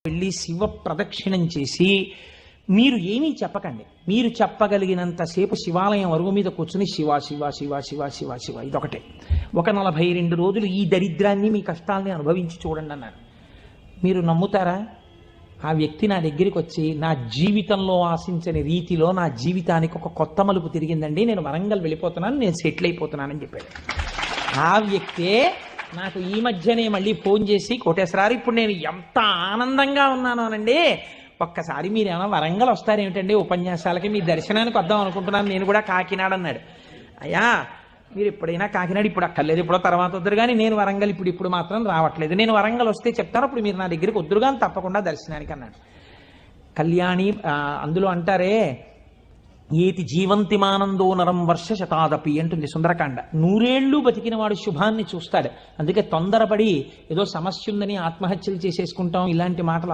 వెళ్ళి శివ ప్రదక్షిణం చేసి మీరు ఏమీ చెప్పకండి. మీరు చెప్పగలిగినంతసేపు శివాలయం అరుగు మీద కూర్చుని శివ శివ శివ శివ శివ శివ ఇదొకటే. ఒక 42 రోజులు ఈ దరిద్రాన్ని మీ కష్టాలని అనుభవించి చూడండి అన్నారు. మీరు నమ్ముతారా? ఆ వ్యక్తి నా దగ్గరికి వచ్చి నా జీవితంలో ఆశించని రీతిలో నా జీవితానికి ఒక కొత్త మలుపు తిరిగిందండి, నేను వరంగల్ వెళ్ళిపోతున్నాను, నేను సెటిల్ అయిపోతున్నానని చెప్పాడు. ఆ వ్యక్తే నాకు ఈ మధ్యనే మళ్ళీ ఫోన్ చేసి, కోటేశ్వరారు ఇప్పుడు నేను ఎంత ఆనందంగా ఉన్నాను అనండి, ఒక్కసారి మీరు ఏమైనా వరంగల్ వస్తారేమిటండి ఉపన్యాసాలకి, మీ దర్శనానికి వద్దాం అనుకుంటున్నాను, నేను కూడా కాకినాడ అన్నాడు. అయ్యా మీరు ఎప్పుడైనా కాకినాడ ఇప్పుడు అక్కర్లేదు, ఎప్పుడో తర్వాత వద్దురు కానీ నేను వరంగల్ ఇప్పుడు మాత్రం రావట్లేదు, నేను వరంగల్ వస్తే చెప్తాను, అప్పుడు మీరు నా దగ్గరికి వద్దురు కానీ తప్పకుండా దర్శనానికి అన్నాడు. కళ్యాణి అందులో అంటారే ఏతి జీవంతిమానందో నరం వర్ష శతాదపి అంటుంది సుందరకాండ. 100 ఏళ్ళు బతికిన వాడు శుభాన్ని చూస్తాడు. అందుకే తొందరపడి ఏదో సమస్య ఉందని ఆత్మహత్యలు చేసేసుకుంటాం ఇలాంటి మాటలు